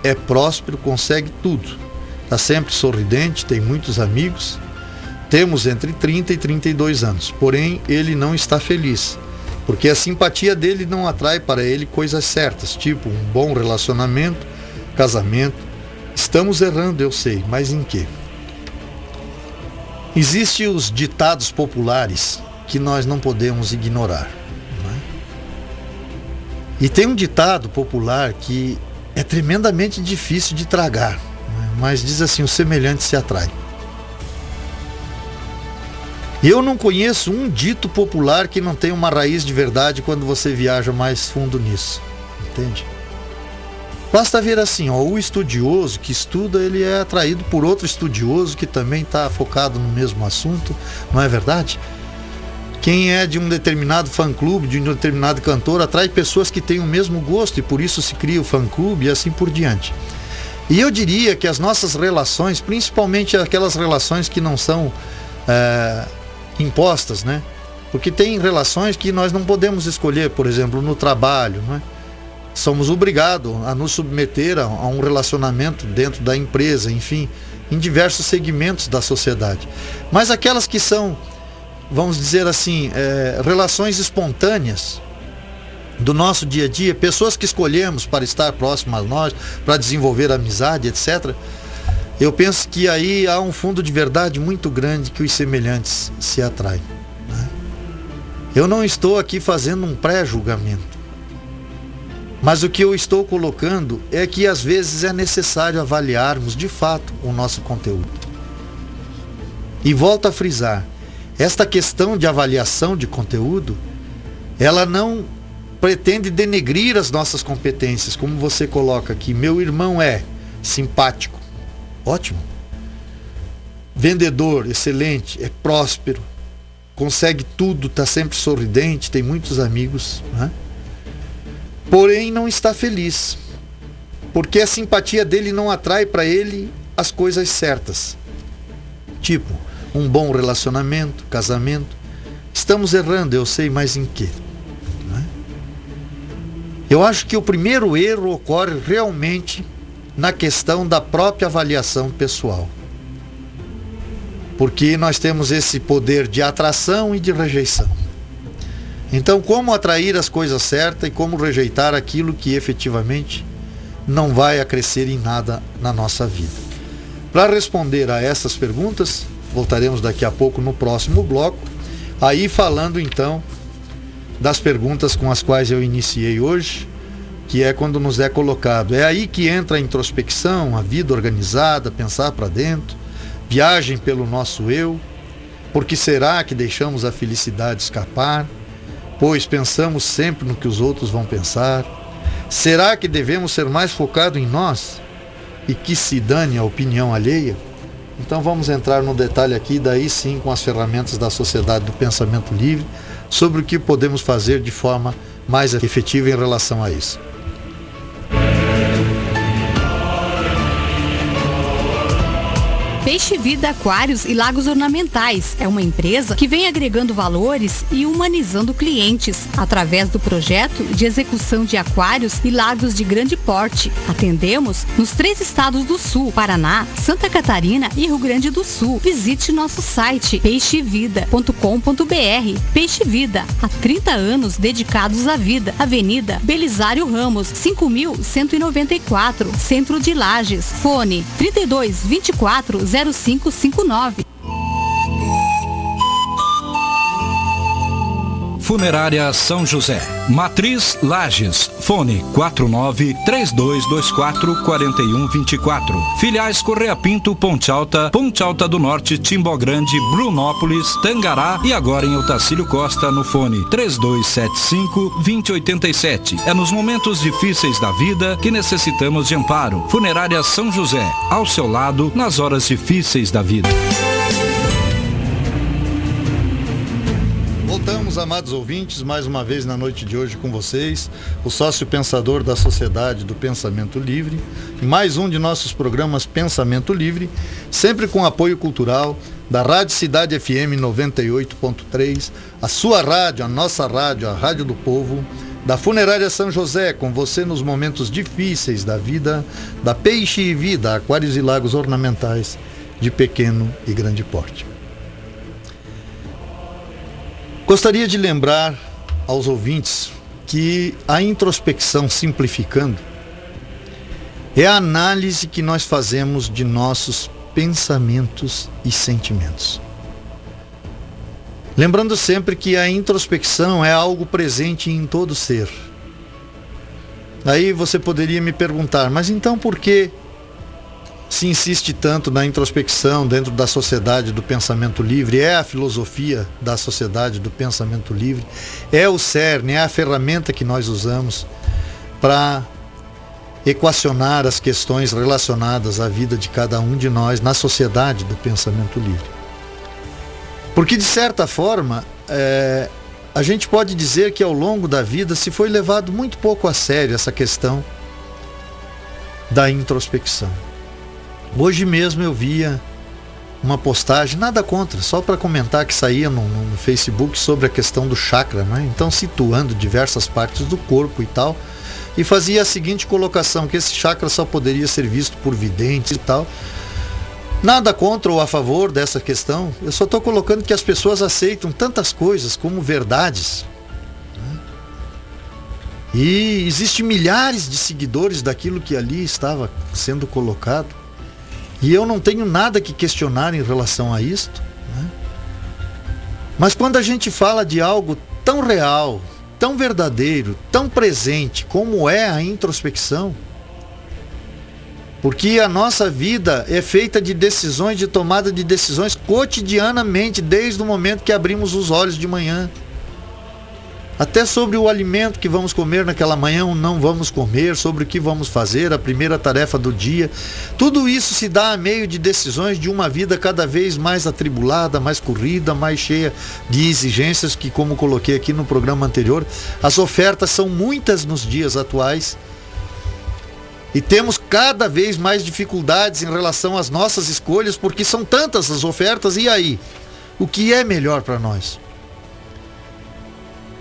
é próspero, consegue tudo, está sempre sorridente, tem muitos amigos, temos entre 30 e 32 anos, porém ele não está feliz, porque a simpatia dele não atrai para ele coisas certas, tipo um bom relacionamento, casamento. Estamos errando, eu sei, mas em quê? Existem os ditados populares que nós não podemos ignorar, né? E tem um ditado popular que é tremendamente difícil de tragar, né? Mas diz assim: o semelhante se atrai. Eu não conheço um dito popular que não tenha uma raiz de verdade quando você viaja mais fundo nisso, entende? Basta ver assim, ó, o estudioso que estuda, ele é atraído por outro estudioso que também está focado no mesmo assunto, não é verdade? Quem é de um determinado fã-clube, de um determinado cantor, atrai pessoas que têm o mesmo gosto e por isso se cria o fã-clube e assim por diante. E eu diria que as nossas relações, principalmente aquelas relações que não são impostas, né? Porque tem relações que nós não podemos escolher, por exemplo, no trabalho, né? Somos obrigados a nos submeter a um relacionamento dentro da empresa, enfim, em diversos segmentos da sociedade. Mas aquelas que são, vamos dizer assim, relações espontâneas do nosso dia a dia, pessoas que escolhemos para estar próximas a nós, para desenvolver amizade, etc., eu penso que aí há um fundo de verdade muito grande que os semelhantes se atraem, né? Eu não estou aqui fazendo um pré-julgamento, mas o que eu estou colocando é que às vezes é necessário avaliarmos de fato o nosso conteúdo. E volto a frisar, esta questão de avaliação de conteúdo, ela não pretende denegrir as nossas competências, como você coloca aqui. Meu irmão é simpático, ótimo. Vendedor, excelente, é próspero, consegue tudo, está sempre sorridente, tem muitos amigos, né? Porém não está feliz, porque a simpatia dele não atrai para ele as coisas certas, tipo um bom relacionamento, casamento. Estamos errando, eu sei, mas em quê? Né? Eu acho que o primeiro erro ocorre realmente na questão da própria avaliação pessoal, porque nós temos esse poder de atração e de rejeição. Então, como atrair as coisas certas e como rejeitar aquilo que efetivamente não vai acrescer em nada na nossa vida? Para responder a essas perguntas, voltaremos daqui a pouco no próximo bloco, aí falando então das perguntas com as quais eu iniciei hoje, que é quando nos é colocado. É aí que entra a introspecção, a vida organizada, pensar para dentro, viagem pelo nosso eu. Por que será que deixamos a felicidade escapar? Pois pensamos sempre no que os outros vão pensar. Será que devemos ser mais focados em nós e que se dane a opinião alheia? Então vamos entrar no detalhe aqui, daí sim com as ferramentas da Sociedade do Pensamento Livre, sobre o que podemos fazer de forma mais efetiva em relação a isso.
Peixe Vida Aquários e Lagos Ornamentais é uma empresa que vem agregando valores e humanizando clientes através do projeto de execução de aquários e lagos de grande porte. Atendemos nos 3 estados do Sul: Paraná, Santa Catarina e Rio Grande do Sul. Visite nosso site peixevida.com.br. Peixe Vida, há 30 anos dedicados à vida. Avenida Belisário Ramos, 5.194, Centro de Lages. Fone 3224 0559.
Funerária São José, Matriz Lages, fone 49-3224-4124. Filiais Correia Pinto, Ponte Alta, Ponte Alta do Norte, Timbó Grande, Brunópolis, Tangará e agora em Otacílio Costa no fone 3275-2087. É nos momentos difíceis da vida que necessitamos de amparo. Funerária São José, ao seu lado nas horas difíceis da vida.
Voltamos, amados ouvintes, mais uma vez na noite de hoje com vocês, o sócio pensador da Sociedade do Pensamento Livre, e mais um de nossos programas Pensamento Livre, sempre com apoio cultural da Rádio Cidade FM 98.3, a sua rádio, a nossa rádio, a Rádio do Povo, da Funerária São José, com você nos momentos difíceis da vida, da Peixe Vida, Aquários e Lagos Ornamentais de pequeno e grande porte. Gostaria de lembrar aos ouvintes que a introspecção, simplificando, é a análise que nós fazemos de nossos pensamentos e sentimentos. Lembrando sempre que a introspecção é algo presente em todo ser. Aí você poderia me perguntar, mas então por que se insiste tanto na introspecção dentro da Sociedade do Pensamento Livre? É a filosofia da Sociedade do Pensamento Livre, é o cerne, é a ferramenta que nós usamos para equacionar as questões relacionadas à vida de cada um de nós na Sociedade do Pensamento Livre. Porque, de certa forma, a gente pode dizer que ao longo da vida se foi levado muito pouco a sério essa questão da introspecção. Hoje mesmo eu via uma postagem, nada contra, só para comentar, que saía no Facebook sobre a questão do chakra, né? Então situando diversas partes do corpo e tal, e fazia a seguinte colocação, que esse chakra só poderia ser visto por videntes e tal. Nada contra ou a favor dessa questão, eu só estou colocando que as pessoas aceitam tantas coisas como verdades, né? E existem milhares de seguidores daquilo que ali estava sendo colocado. E eu não tenho nada que questionar em relação a isto, né? Mas quando a gente fala de algo tão real, tão verdadeiro, tão presente como é a introspecção, porque a nossa vida é feita de decisões, de tomada de decisões cotidianamente, desde o momento que abrimos os olhos de manhã, até sobre o alimento que vamos comer naquela manhã ou não vamos comer, sobre o que vamos fazer, a primeira tarefa do dia. Tudo isso se dá a meio de decisões de uma vida cada vez mais atribulada, mais corrida, mais cheia de exigências, que, como coloquei aqui no programa anterior, as ofertas são muitas nos dias atuais. E temos cada vez mais dificuldades em relação às nossas escolhas, porque são tantas as ofertas. E aí? O que é melhor para nós?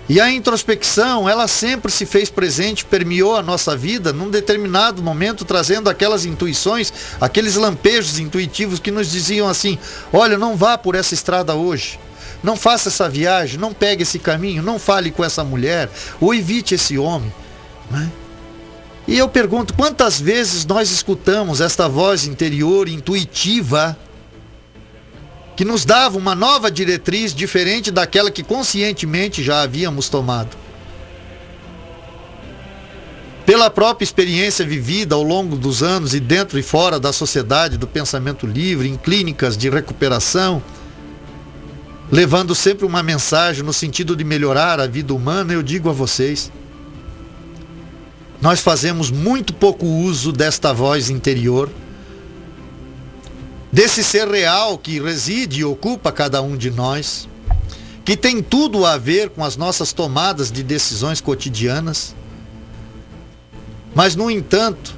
E a introspecção, ela sempre se fez presente, permeou a nossa vida num determinado momento, trazendo aquelas intuições, aqueles lampejos intuitivos que nos diziam assim: olha, não vá por essa estrada hoje, não faça essa viagem, não pegue esse caminho, não fale com essa mulher, ou evite esse homem, né? E eu pergunto, quantas vezes nós escutamos esta voz interior, intuitiva, que nos dava uma nova diretriz diferente daquela que conscientemente já havíamos tomado? Pela própria experiência vivida ao longo dos anos e dentro e fora da Sociedade do Pensamento Livre, em clínicas de recuperação, levando sempre uma mensagem no sentido de melhorar a vida humana, eu digo a vocês, nós fazemos muito pouco uso desta voz interior, desse ser real que reside e ocupa cada um de nós, que tem tudo a ver com as nossas tomadas de decisões cotidianas. Mas, no entanto,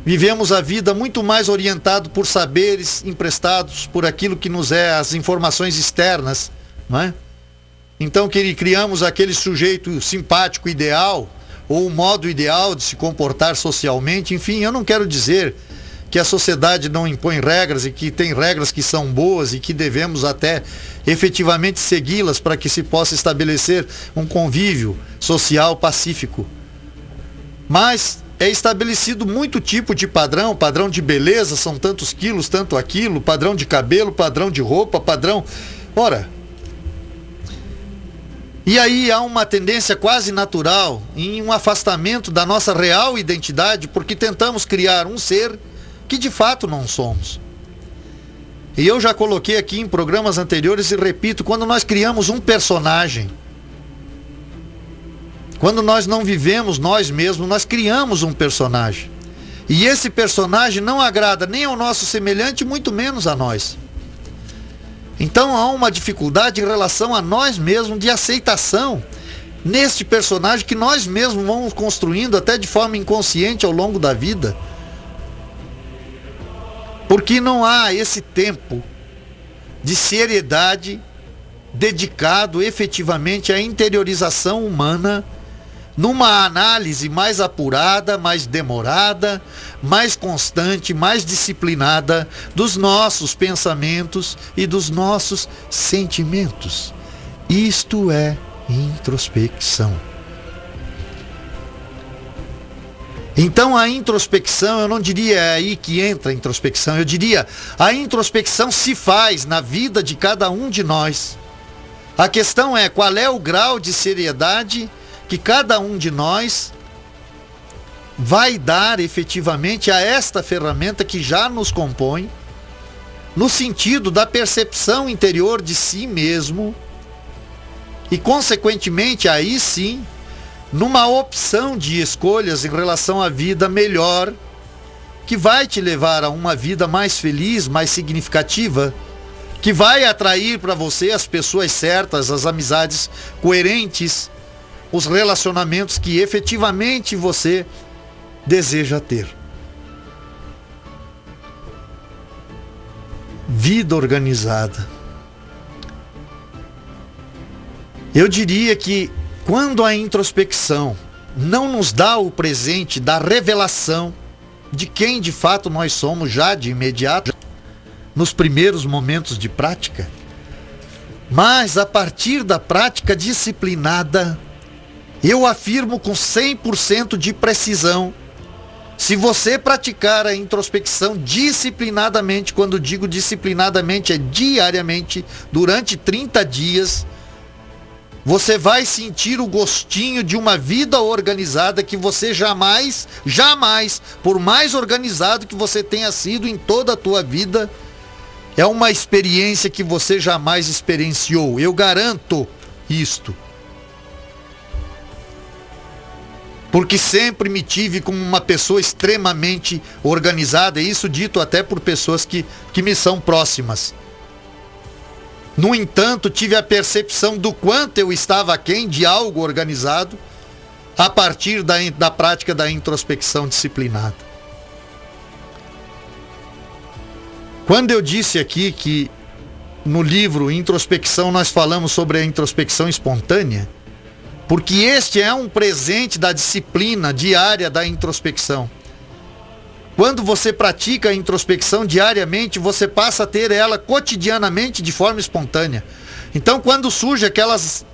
vivemos a vida muito mais orientado por saberes emprestados, por aquilo que nos é as informações externas, não é? Então criamos aquele sujeito simpático ideal, ou o modo ideal de se comportar socialmente. Enfim, eu não quero dizer que a sociedade não impõe regras e que tem regras que são boas e que devemos até efetivamente segui-las para que se possa estabelecer um convívio social pacífico. Mas é estabelecido muito tipo de padrão de beleza, são tantos quilos, tanto aquilo, padrão de cabelo, padrão de roupa, padrão... Ora, e aí há uma tendência quase natural em um afastamento da nossa real identidade, porque tentamos criar um ser que de fato não somos. E eu já coloquei aqui em programas anteriores e repito, quando nós criamos um personagem, quando nós não vivemos nós mesmos, nós criamos um personagem. E esse personagem não agrada nem ao nosso semelhante, muito menos a nós. Então há uma dificuldade em relação a nós mesmos de aceitação neste personagem que nós mesmos vamos construindo até de forma inconsciente ao longo da vida. Porque não há esse tempo de seriedade dedicado efetivamente à interiorização humana, numa análise mais apurada, mais demorada, mais constante, mais disciplinada dos nossos pensamentos e dos nossos sentimentos. Isto é introspecção. Então a introspecção, eu não diria aí que entra a introspecção, eu diria a introspecção se faz na vida de cada um de nós. A questão é qual é o grau de seriedade que cada um de nós vai dar efetivamente a esta ferramenta que já nos compõe, no sentido da percepção interior de si mesmo e, consequentemente, aí sim, numa opção de escolhas em relação à vida melhor, que vai te levar a uma vida mais feliz, mais significativa, que vai atrair para você as pessoas certas, as amizades coerentes, os relacionamentos que efetivamente você deseja ter. Vida organizada. Eu diria que quando a introspecção não nos dá o presente da revelação de quem de fato nós somos já de imediato, nos primeiros momentos de prática, mas a partir da prática disciplinada, eu afirmo com 100% de precisão, se você praticar a introspecção disciplinadamente, quando digo disciplinadamente, é diariamente, durante 30 dias, você vai sentir o gostinho de uma vida organizada que você jamais, por mais organizado que você tenha sido em toda a tua vida, é uma experiência que você jamais experienciou. Eu garanto isto. Porque sempre me tive como uma pessoa extremamente organizada, e isso dito até por pessoas que me são próximas. No entanto, tive a percepção do quanto eu estava aquém de algo organizado a partir da prática da introspecção disciplinada. Quando eu disse aqui que no livro Introspecção nós falamos sobre a introspecção espontânea, porque este é um presente da disciplina diária da introspecção. Quando você pratica a introspecção diariamente, você passa a ter ela cotidianamente de forma espontânea. Então, quando surge aquelas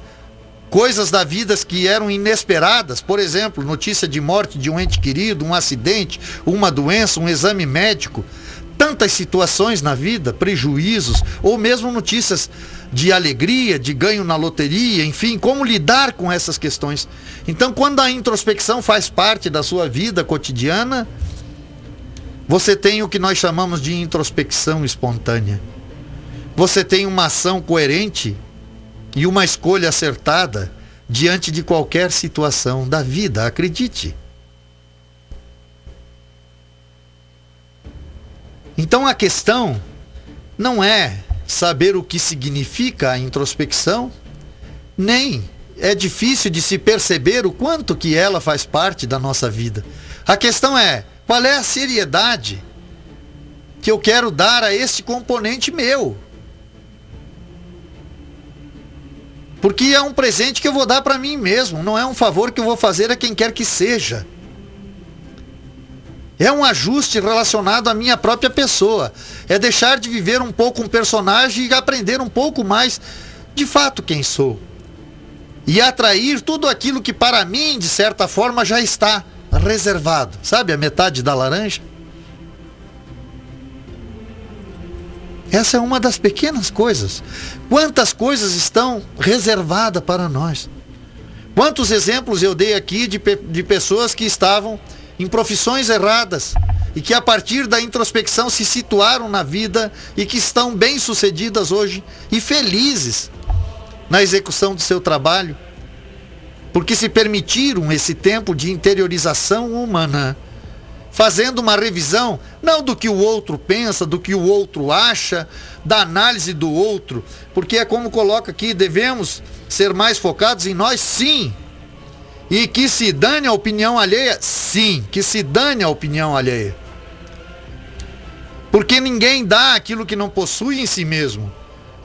coisas da vida que eram inesperadas, por exemplo, notícia de morte de um ente querido, um acidente, uma doença, um exame médico, tantas situações na vida, prejuízos, ou mesmo notícias de alegria, de ganho na loteria, enfim, como lidar com essas questões. Então, quando a introspecção faz parte da sua vida cotidiana, você tem o que nós chamamos de introspecção espontânea. Você tem uma ação coerente e uma escolha acertada diante de qualquer situação da vida, acredite. Então a questão não é saber o que significa a introspecção, nem é difícil de se perceber o quanto que ela faz parte da nossa vida. A questão é Qual é a seriedade que eu quero dar a este componente meu? Porque é um presente que eu vou dar para mim mesmo, não é um favor que eu vou fazer a quem quer que seja. É um ajuste relacionado à minha própria pessoa. É deixar de viver um pouco um personagem e aprender um pouco mais de fato quem sou. E atrair tudo aquilo que para mim, de certa forma, já está reservado. Sabe a metade da laranja? Essa é uma das pequenas coisas. Quantas coisas estão reservadas para nós? Quantos exemplos eu dei aqui de pessoas que estavam em profissões erradas e que a partir da introspecção se situaram na vida e que estão bem-sucedidas hoje e felizes na execução do seu trabalho, porque se permitiram esse tempo de interiorização humana, fazendo uma revisão, não do que o outro pensa, do que o outro acha, da análise do outro, porque é como coloca aqui, devemos ser mais focados em nós, sim. E que se dane a opinião alheia, sim, que se dane a opinião alheia. Porque ninguém dá aquilo que não possui em si mesmo.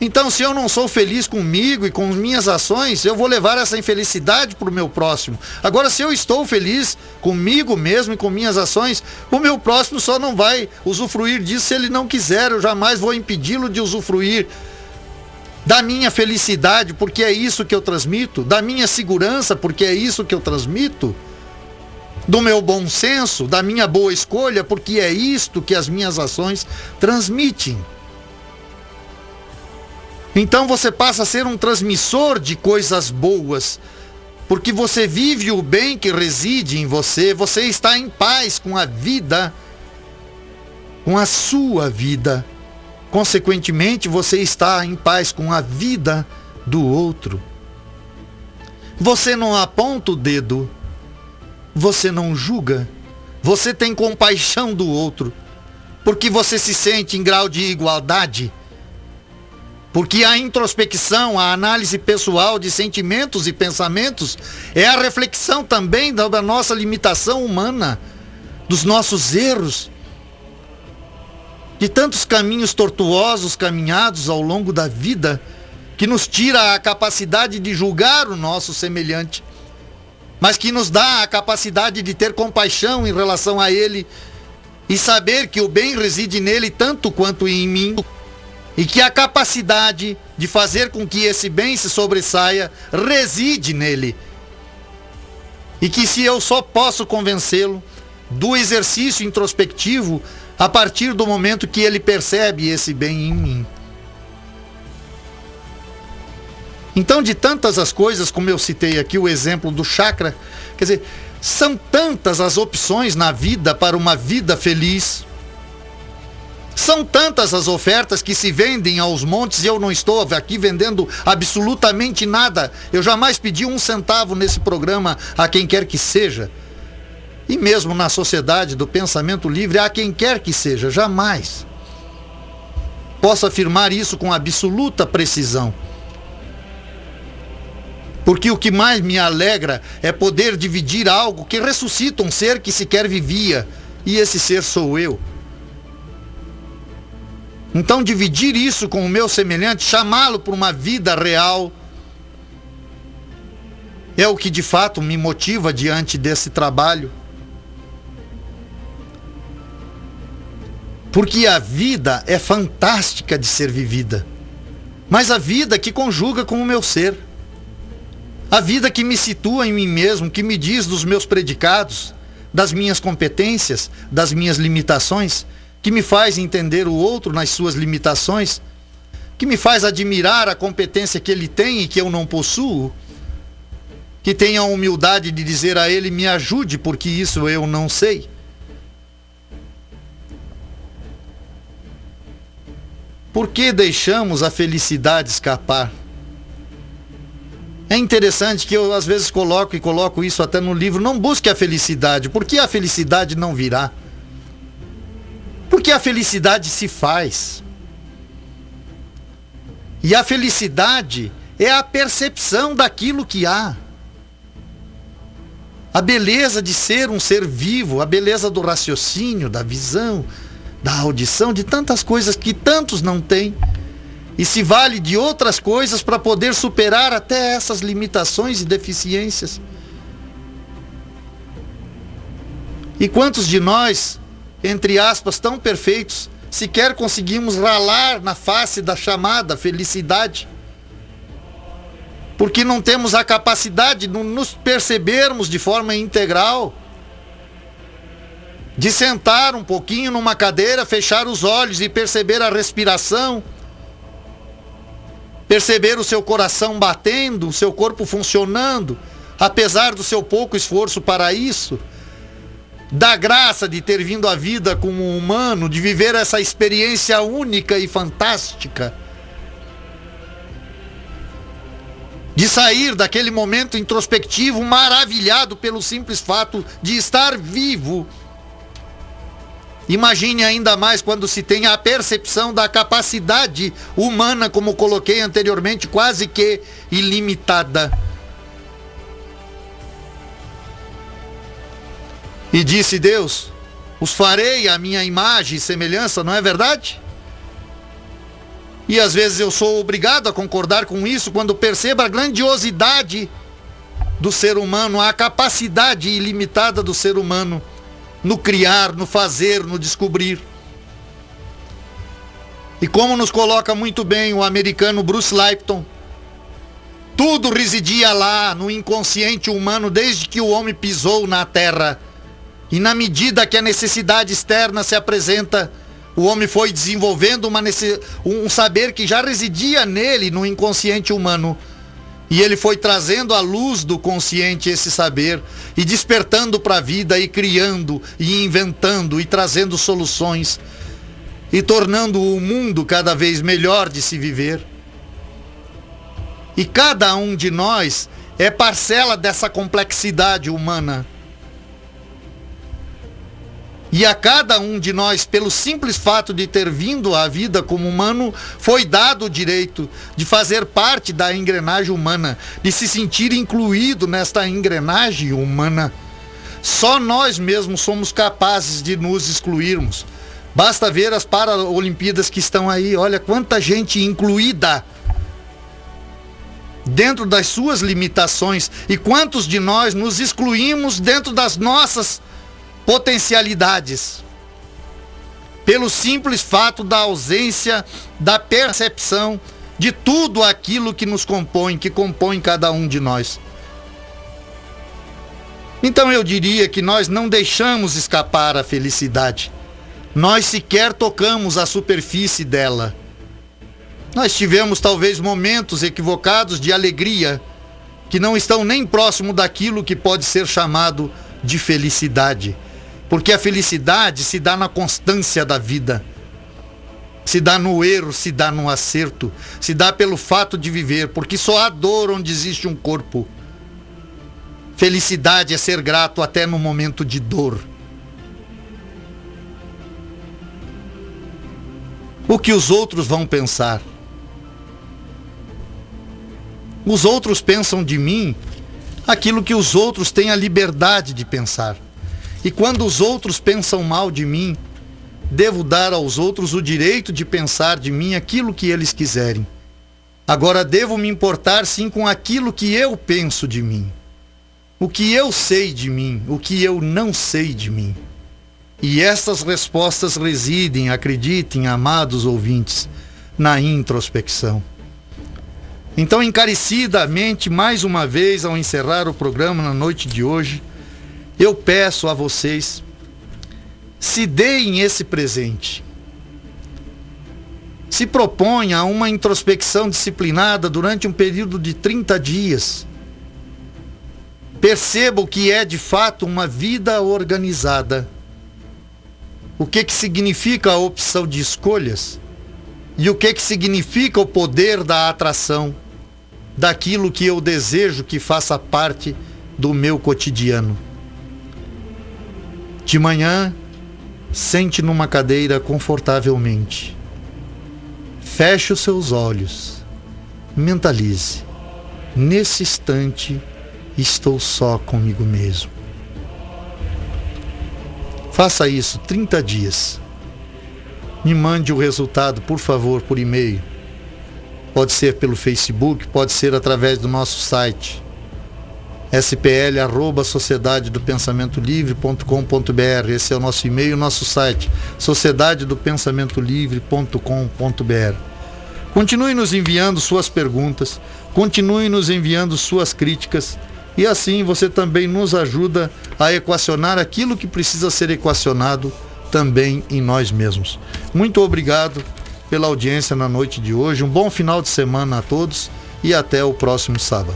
Então, se eu não sou feliz comigo e com minhas ações, eu vou levar essa infelicidade para o meu próximo. Agora, se eu estou feliz comigo mesmo e com minhas ações, o meu próximo só não vai usufruir disso se ele não quiser. Eu jamais vou impedi-lo de usufruir da minha felicidade, porque é isso que eu transmito, da minha segurança, porque é isso que eu transmito, do meu bom senso, da minha boa escolha, porque é isto que as minhas ações transmitem. Então você passa a ser um transmissor de coisas boas, porque você vive o bem que reside em você, você está em paz com a vida, com a sua vida. Consequentemente, você está em paz com a vida do outro. Você não aponta o dedo, você não julga, você tem compaixão do outro, porque você se sente em grau de igualdade. Porque a introspecção, a análise pessoal de sentimentos e pensamentos é a reflexão também da nossa limitação humana, dos nossos erros, de tantos caminhos tortuosos caminhados ao longo da vida, que nos tira a capacidade de julgar o nosso semelhante, mas que nos dá a capacidade de ter compaixão em relação a ele e saber que o bem reside nele tanto quanto em mim. E que a capacidade de fazer com que esse bem se sobressaia reside nele. E que se eu só posso convencê-lo do exercício introspectivo a partir do momento que ele percebe esse bem em mim. Então, de tantas as coisas, como eu citei aqui o exemplo do chakra, quer dizer, são tantas as opções na vida para uma vida feliz. São tantas as ofertas que se vendem aos montes e eu não estou aqui vendendo absolutamente nada. Eu jamais pedi um centavo nesse programa a quem quer que seja. E mesmo na sociedade do pensamento livre, a quem quer que seja, jamais. Posso afirmar isso com absoluta precisão. Porque o que mais me alegra é poder dividir algo que ressuscita um ser que sequer vivia. E esse ser sou eu. Então, dividir isso com o meu semelhante, chamá-lo para uma vida real, é o que de fato me motiva diante desse trabalho. Porque a vida é fantástica de ser vivida, mas a vida que conjuga com o meu ser, a vida que me situa em mim mesmo, que me diz dos meus predicados, das minhas competências, das minhas limitações, que me faz entender o outro nas suas limitações, que me faz admirar a competência que ele tem e que eu não possuo, que tenha a humildade de dizer a ele, me ajude, porque isso eu não sei. Por que deixamos a felicidade escapar? É interessante que eu às vezes coloco isso até no livro, não busque a felicidade, porque a felicidade não virá. Porque a felicidade se faz. E a felicidade é a percepção daquilo que há. a beleza de ser um ser vivo, a beleza do raciocínio, da visão, da audição, de tantas coisas que tantos não têm, e se vale de outras coisas para poder superar até essas limitações e deficiências. E quantos de nós, entre aspas, tão perfeitos, sequer conseguimos ralar na face da chamada felicidade? Porque não temos a capacidade de nos percebermos de forma integral, de sentar um pouquinho numa cadeira, fechar os olhos e perceber a respiração, perceber o seu coração batendo, o seu corpo funcionando, apesar do seu pouco esforço para isso, da graça de ter vindo à vida como um humano, de viver essa experiência única e fantástica, de sair daquele momento introspectivo maravilhado pelo simples fato de estar vivo. Imagine ainda mais quando se tem a percepção da capacidade humana, como coloquei anteriormente, quase que ilimitada. E disse Deus: os farei à minha imagem e semelhança, não é verdade? E às vezes eu sou obrigado a concordar com isso quando percebo a grandiosidade do ser humano, a capacidade ilimitada do ser humano no criar, no fazer, no descobrir. E como nos coloca muito bem o americano Bruce Lipton, tudo residia lá no inconsciente humano desde que o homem pisou na terra. E na medida que a necessidade externa se apresenta, o homem foi desenvolvendo um saber que já residia nele, no inconsciente humano. E ele foi trazendo à luz do consciente esse saber, e despertando para a vida, e criando, e inventando, e trazendo soluções, e tornando o mundo cada vez melhor de se viver. E cada um de nós é parcela dessa complexidade humana. E a cada um de nós, pelo simples fato de ter vindo à vida como humano, foi dado o direito de fazer parte da engrenagem humana, de se sentir incluído nesta engrenagem humana. Só nós mesmos somos capazes de nos excluirmos. Basta ver as Paralimpíadas que estão aí. Olha quanta gente incluída dentro das suas limitações, e quantos de nós nos excluímos dentro das nossas potencialidades, pelo simples fato da ausência da percepção de tudo aquilo que nos compõe, que compõe cada um de nós. Então eu diria que nós não deixamos escapar a felicidade, nós sequer tocamos a superfície dela. Nós tivemos talvez momentos equivocados de alegria, que não estão nem próximo daquilo que pode ser chamado de felicidade. Porque a felicidade se dá na constância da vida, se dá no erro, se dá no acerto, se dá pelo fato de viver, porque só há dor onde existe um corpo. Felicidade é ser grato até no momento de dor. O que os outros vão pensar? Os outros pensam de mim aquilo que os outros têm a liberdade de pensar. E quando os outros pensam mal de mim, devo dar aos outros o direito de pensar de mim aquilo que eles quiserem. Agora devo me importar sim com aquilo que eu penso de mim, o que eu sei de mim, o que eu não sei de mim. E estas respostas residem, acreditem, amados ouvintes, na introspecção. Então, encarecidamente, mais uma vez, ao encerrar o programa na noite de hoje, eu peço a vocês, se deem esse presente. Se proponha uma introspecção disciplinada durante um período de 30 dias. Perceba o que é de fato uma vida organizada. O que significa a opção de escolhas? E o que significa o poder da atração daquilo que eu desejo que faça parte do meu cotidiano. De manhã, sente numa cadeira confortavelmente. Feche os seus olhos. Mentalize. Nesse instante, estou só comigo mesmo. Faça isso 30 dias. Me mande o resultado, por favor, por e-mail. Pode ser pelo Facebook, pode ser através do nosso site spl@sociedadedopensamentolivre.com.br. Esse é o nosso e-mail, nosso site, sociedadedopensamentolivre.com.br. Continue nos enviando suas perguntas, continue nos enviando suas críticas, e assim você também nos ajuda a equacionar aquilo que precisa ser equacionado também em nós mesmos. Muito obrigado pela audiência na noite de hoje, um bom final de semana a todos e até o próximo sábado.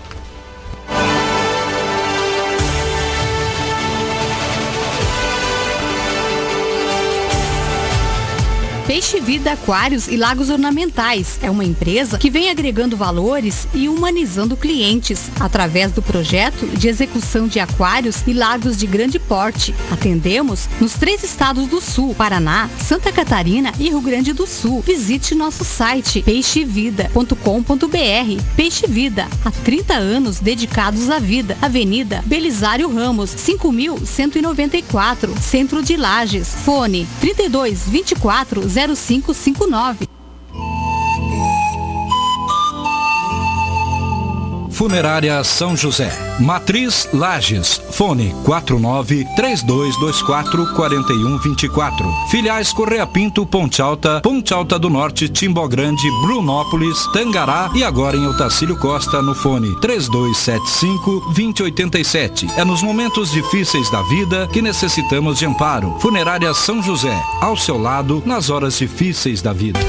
Peixe Vida Aquários e Lagos Ornamentais é uma empresa que vem agregando valores e humanizando clientes através do projeto de execução de aquários e lagos de grande porte. Atendemos nos 3 estados do Sul, Paraná, Santa Catarina e Rio Grande do Sul. Visite nosso site peixevida.com.br. Peixe Vida, há 30 anos dedicados à vida. Avenida Belisário Ramos, 5194, Centro de Lages. Fone 3224 0559.
Funerária São José, Matriz Lages, fone 49-3224-4124. Filiais Correia Pinto, Ponte Alta do Norte, Timbó Grande, Brunópolis, Tangará e agora em Otacílio Costa no fone 3275-2087. É nos momentos difíceis da vida que necessitamos de amparo. Funerária São José, ao seu lado nas horas difíceis da vida.